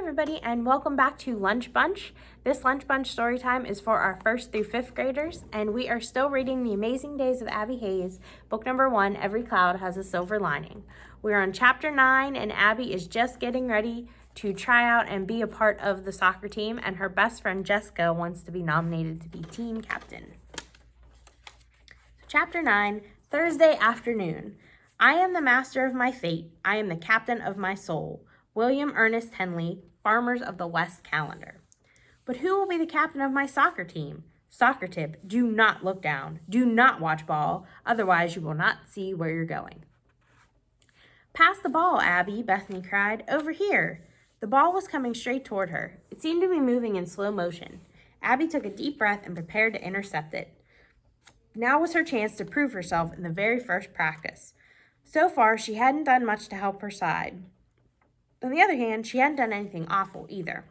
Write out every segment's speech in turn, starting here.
everybody, and welcome back to Lunch Bunch. This Lunch Bunch story time is for our 1st through 5th graders, and we are still reading The Amazing Days of Abby Hayes, book number 1, Every Cloud Has a Silver Lining. We're on chapter 9, and Abby is just getting ready to try out and be a part of the soccer team, and her best friend Jessica wants to be nominated to be team captain. Chapter 9, Thursday afternoon. I am the master of my fate. I am the captain of my soul. William Ernest Henley, Farmers of the West Calendar. But who will be the captain of my soccer team? Soccer tip, do not look down. Do not watch ball, otherwise you will not see where you're going. Pass the ball, Abby, Bethany cried. Over here. The ball was coming straight toward her. It seemed to be moving in slow motion. Abby took a deep breath and prepared to intercept it. Now was her chance to prove herself in the very first practice. So far, she hadn't done much to help her side. On the other hand, she hadn't done anything awful either.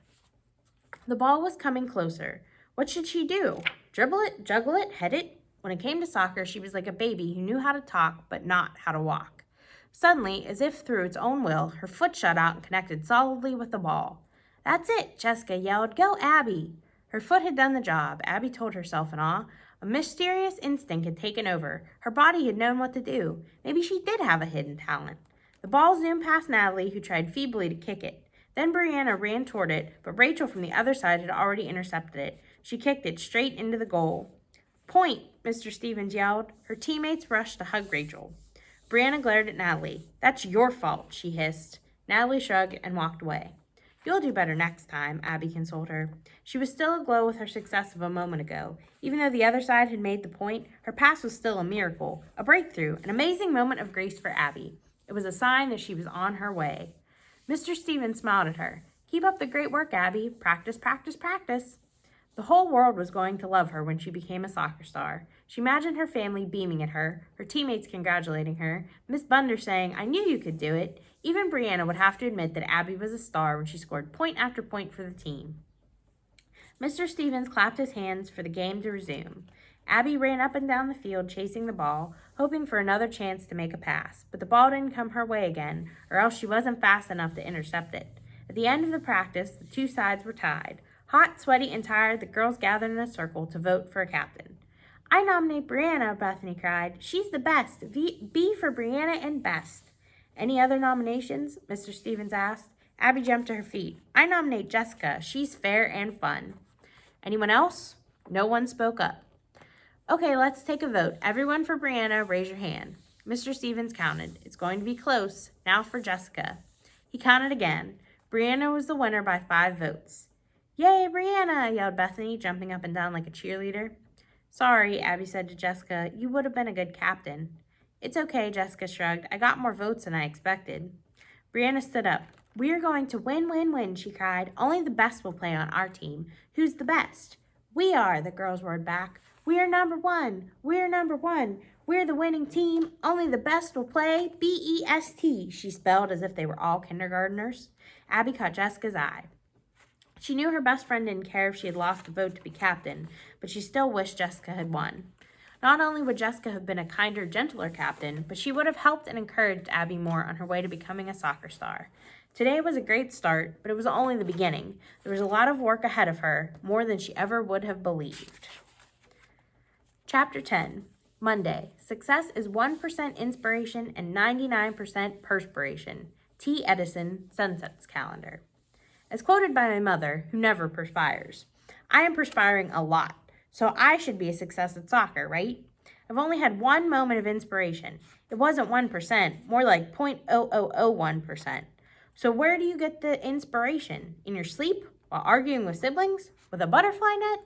The ball was coming closer. What should she do? Dribble it, juggle it, head it? When it came to soccer, she was like a baby who knew how to talk but not how to walk. Suddenly, as if through its own will, her foot shot out and connected solidly with the ball. That's it, Jessica yelled. Go, Abby! Her foot had done the job, Abby told herself in awe. A mysterious instinct had taken over. Her body had known what to do. Maybe she did have a hidden talent. The ball zoomed past Natalie, who tried feebly to kick it. Then Brianna ran toward it, but Rachel from the other side had already intercepted it. She kicked it straight into the goal. Point, Mr. Stevens yelled. Her teammates rushed to hug Rachel. Brianna glared at Natalie. That's your fault, she hissed. Natalie shrugged and walked away. You'll do better next time, Abby consoled her. She was still aglow with her success of a moment ago. Even though the other side had made the point, her pass was still a miracle, a breakthrough, an amazing moment of grace for Abby. It was a sign that she was on her way. Mr. Stevens smiled at her. Keep up the great work, Abby. Practice, practice, practice. The whole world was going to love her when she became a soccer star. She imagined her family beaming at her teammates congratulating her, Miss Bunder saying, I knew you could do it. Even Brianna would have to admit that Abby was a star when she scored point after point for the team. Mr. Stevens clapped his hands for the game to resume. Abby ran up and down the field chasing the ball, hoping for another chance to make a pass, but the ball didn't come her way again, or else she wasn't fast enough to intercept it. At the end of the practice, the two sides were tied. Hot, sweaty, and tired, the girls gathered in a circle to vote for a captain. I nominate Brianna, Bethany cried. She's the best. B for Brianna and best. Any other nominations? Mr. Stevens asked. Abby jumped to her feet. I nominate Jessica. She's fair and fun. Anyone else? No one spoke up. Okay, let's take a vote. Everyone for Brianna, raise your hand. Mr. Stevens counted. It's going to be close. Now for Jessica. He counted again. Brianna was the winner by 5 votes. Yay, Brianna, yelled Bethany, jumping up and down like a cheerleader. Sorry, Abby said to Jessica. You would have been a good captain. It's okay, Jessica shrugged. I got more votes than I expected. Brianna stood up. We are going to win, win, win, she cried. Only the best will play on our team. Who's the best? We are, the girls roared back. We are number 1. We're number 1. We're the winning team. Only the best will play. B-E-S-T, she spelled as if they were all kindergartners. Abby caught Jessica's eye. She knew her best friend didn't care if she had lost the vote to be captain, but she still wished Jessica had won. Not only would Jessica have been a kinder, gentler captain, but she would have helped and encouraged Abby more on her way to becoming a soccer star. Today was a great start, but it was only the beginning. There was a lot of work ahead of her, more than she ever would have believed. Chapter 10, Monday. Success is 1% inspiration and 99% perspiration. T. Edison, Sunset's Calendar. As quoted by my mother, who never perspires, I am perspiring a lot, so I should be a success at soccer, right? I've only had one moment of inspiration. It wasn't 1%, more like 0.0001%. So where do you get the inspiration? In your sleep? While arguing with siblings? With a butterfly net?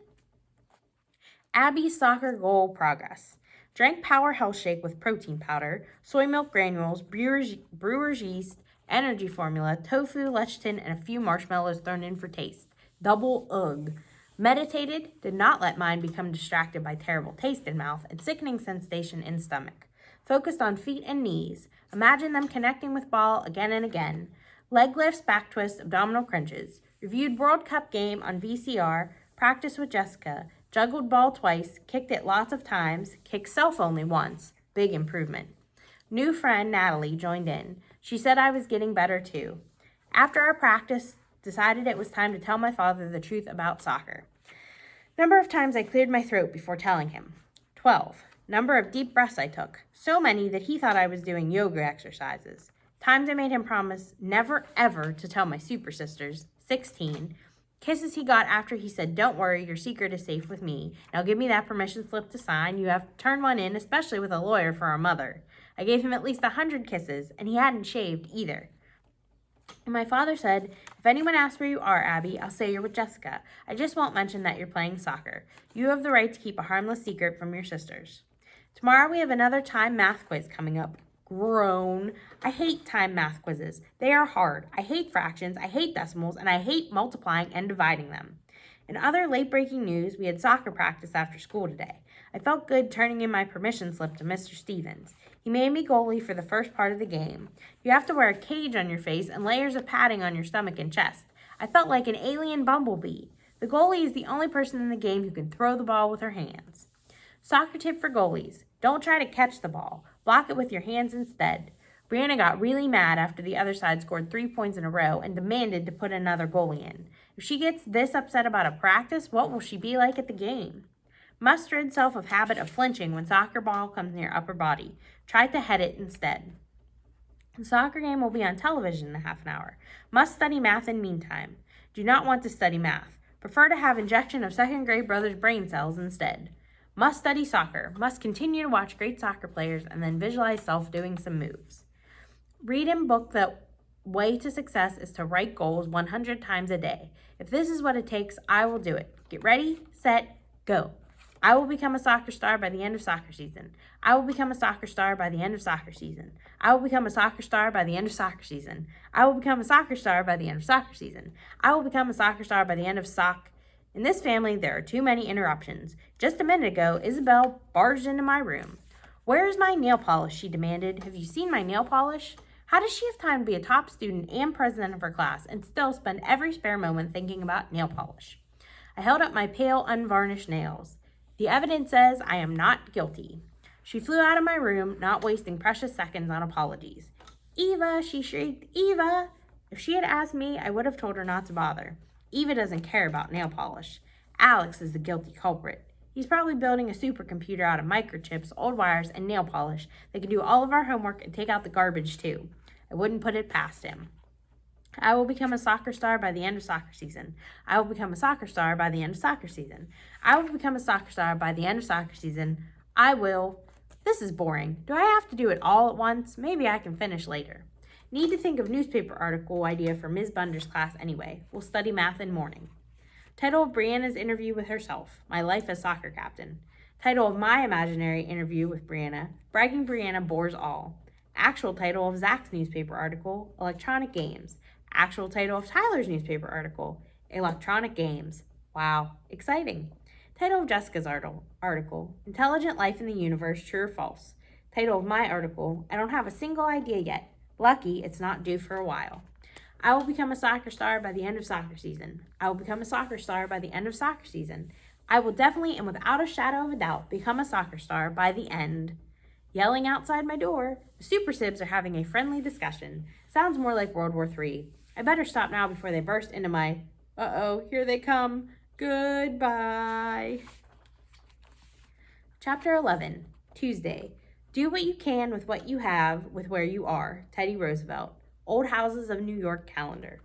Abby's soccer goal progress. Drank Power Health Shake with protein powder, soy milk granules, brewer's yeast, energy formula, tofu, lecithin, and a few marshmallows thrown in for taste. Double ugh. Meditated, did not let mind become distracted by terrible taste in mouth and sickening sensation in stomach. Focused on feet and knees. Imagine them connecting with ball again and again. Leg lifts, back twists, abdominal crunches. Reviewed World Cup game on VCR. Practiced with Jessica. Juggled ball twice. Kicked it lots of times. Kicked self only once. Big improvement. New friend Natalie joined in. She said I was getting better too. After our practice, decided it was time to tell my father the truth about soccer. Number of times I cleared my throat before telling him. 12. Number of deep breaths I took. So many that he thought I was doing yoga exercises. Times I made him promise never ever to tell my super sisters. 16. Kisses he got after he said, "Don't worry, your secret is safe with me. Now give me that permission slip to sign. You have to turn one in, especially with a lawyer for our mother." I gave him at least 100 kisses, and he hadn't shaved either. And my father said, "If anyone asks where you are, Abby, I'll say you're with Jessica. I just won't mention that you're playing soccer. You have the right to keep a harmless secret from your sisters." Tomorrow we have another time math quiz coming up. Groan. I hate time math quizzes. They are hard. I hate fractions, I hate decimals, and I hate multiplying and dividing them. In other late-breaking news, we had soccer practice after school today. I felt good turning in my permission slip to Mr. Stevens. He made me goalie for the first part of the game. You have to wear a cage on your face and layers of padding on your stomach and chest. I felt like an alien bumblebee. The goalie is the only person in the game who can throw the ball with her hands. Soccer tip for goalies. Don't try to catch the ball. Block it with your hands instead. Brianna got really mad after the other side scored 3 points in a row and demanded to put another goalie in. If she gets this upset about a practice, what will she be like at the game? Must rid self of habit of flinching when soccer ball comes near upper body. Try to head it instead. The soccer game will be on television in a half an hour. Must study math in meantime. Do not want to study math. Prefer to have injection of second grade brother's brain cells instead. Must study soccer. Must continue to watch great soccer players and then visualize self doing some moves. Read in book that way to success is to write goals 100 times a day. If this is what it takes, I will do it. Get ready, set, go. I will become a soccer star by the end of soccer season. I will become a soccer star by the end of soccer season. I will become a soccer star by the end of soccer season. I will become a soccer star by the end of soccer season. I will become a soccer star by the end of In this family, there are too many interruptions. Just a minute ago, Isabel barged into my room. "Where is my nail polish?" she demanded. "Have you seen my nail polish?" How does she have time to be a top student and president of her class and still spend every spare moment thinking about nail polish? I held up my pale, unvarnished nails. The evidence says I am not guilty. She flew out of my room, not wasting precious seconds on apologies. "Eva," she shrieked, "Eva!" If she had asked me, I would have told her not to bother. Eva doesn't care about nail polish. Alex is the guilty culprit. He's probably building a supercomputer out of microchips, old wires, and nail polish that can do all of our homework and take out the garbage too. I wouldn't put it past him. I will become a soccer star by the end of soccer season. I will become a soccer star by the end of soccer season. I will become a soccer star by the end of soccer season. I will. This is boring. Do I have to do it all at once? Maybe I can finish later. Need to think of newspaper article idea for Ms. Bunder's class anyway. We'll study math in morning. Title of Brianna's interview with herself, My Life as Soccer Captain. Title of my imaginary interview with Brianna, Bragging Brianna Bores All. Actual title of Zach's newspaper article, Electronic Games. Actual title of Tyler's newspaper article, Electronic Games. Wow, exciting. Title of Jessica's article, Intelligent Life in the Universe, True or False. Title of my article, I don't have a single idea yet. Lucky it's not due for a while. I will become a soccer star by the end of soccer season. I will become a soccer star by the end of soccer season. I will definitely and without a shadow of a doubt become a soccer star by the end. Yelling outside my door. The Super Sibs are having a friendly discussion. Sounds more like World War III. I better stop now before they burst into my, uh-oh, here they come. Goodbye. Chapter 11, Tuesday. Do what you can with what you have with where you are. Teddy Roosevelt. Old Houses of New York calendar.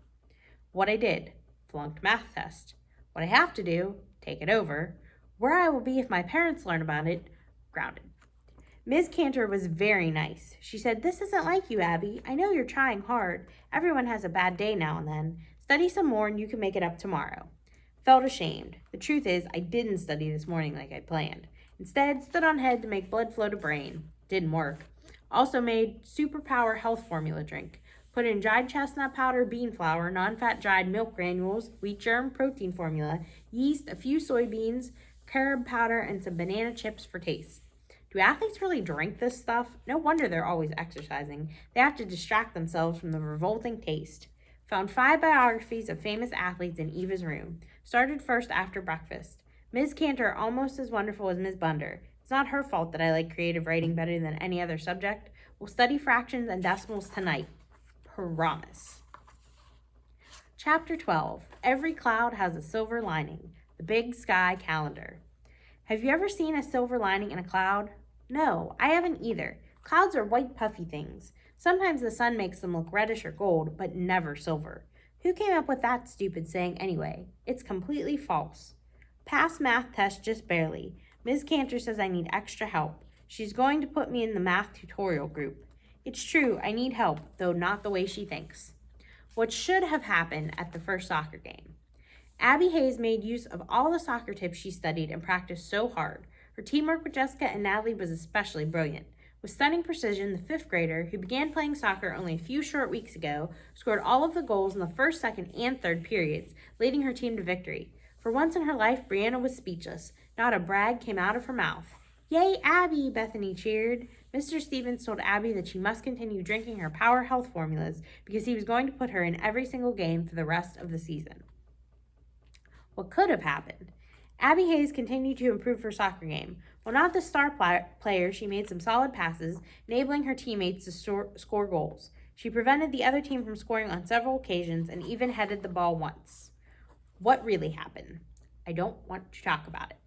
What I did. Flunked math test. What I have to do. Take it over. Where I will be if my parents learn about it. Grounded. Ms. Cantor was very nice. She said, "This isn't like you, Abby. I know you're trying hard. Everyone has a bad day now and then. Study some more and you can make it up tomorrow." Felt ashamed. The truth is, I didn't study this morning like I planned. Instead, stood on head to make blood flow to brain. Didn't work. Also made superpower health formula drink. Put in dried chestnut powder, bean flour, non-fat dried milk granules, wheat germ protein formula, yeast, a few soybeans, carob powder, and some banana chips for taste. Do athletes really drink this stuff? No wonder they're always exercising. They have to distract themselves from the revolting taste. Found 5 biographies of famous athletes in Eva's room. Started first after breakfast. Ms. Cantor almost as wonderful as Ms. Bunder. It's not her fault that I like creative writing better than any other subject. We'll study fractions and decimals tonight. Promise. Chapter 12, Every Cloud Has a Silver Lining, the Big Sky Calendar. Have you ever seen a silver lining in a cloud? No, I haven't either. Clouds are white puffy things. Sometimes the sun makes them look reddish or gold, but never silver. Who came up with that stupid saying anyway? It's completely false. Pass math test just barely. Ms. Cantor says I need extra help. She's going to put me in the math tutorial group. It's true, I need help, though not the way she thinks. What should have happened at the first soccer game? Abby Hayes made use of all the soccer tips she studied and practiced so hard. Her teamwork with Jessica and Natalie was especially brilliant. With stunning precision, the fifth grader, who began playing soccer only a few short weeks ago, scored all of the goals in the first, second, and third periods, leading her team to victory. For once in her life, Brianna was speechless. Not a brag came out of her mouth. Yay, Abby! Bethany cheered. Mr. Stevens told Abby that she must continue drinking her Power Health formulas because he was going to put her in every single game for the rest of the season. What could have happened? Abby Hayes continued to improve her soccer game. While not the star player, she made some solid passes, enabling her teammates to score goals. She prevented the other team from scoring on several occasions and even headed the ball once. What really happened? I don't want to talk about it.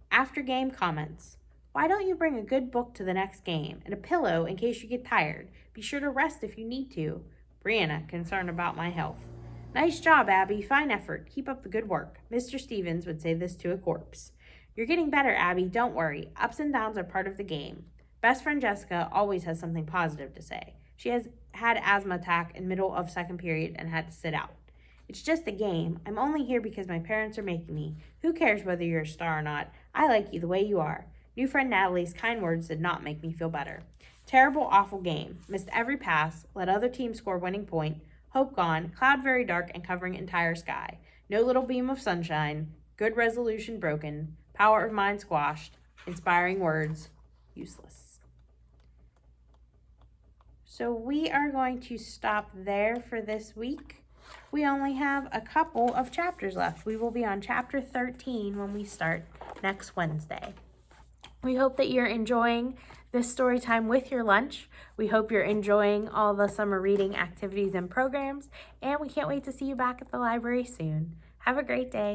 After game comments. Why don't you bring a good book to the next game and a pillow in case you get tired? Be sure to rest if you need to. Brianna, concerned about my health. Nice job, Abby. Fine effort. Keep up the good work. Mr. Stevens would say this to a corpse. You're getting better, Abby. Don't worry. Ups and downs are part of the game. Best friend Jessica always has something positive to say. She has had asthma attack in middle of second period and had to sit out. It's just a game. I'm only here because my parents are making me. Who cares whether you're a star or not? I like you the way you are. New friend Natalie's kind words did not make me feel better. Terrible, awful game. Missed every pass. Let other teams score winning point. Hope gone. Cloud very dark and covering entire sky. No little beam of sunshine. Good resolution broken. Power of mind squashed. Inspiring words useless. So we are going to stop there for this week. We only have a couple of chapters left. We will be on chapter 13 when we start next Wednesday. We hope that you're enjoying this story time with your lunch. We hope you're enjoying all the summer reading activities and programs, and we can't wait to see you back at the library soon. Have a great day.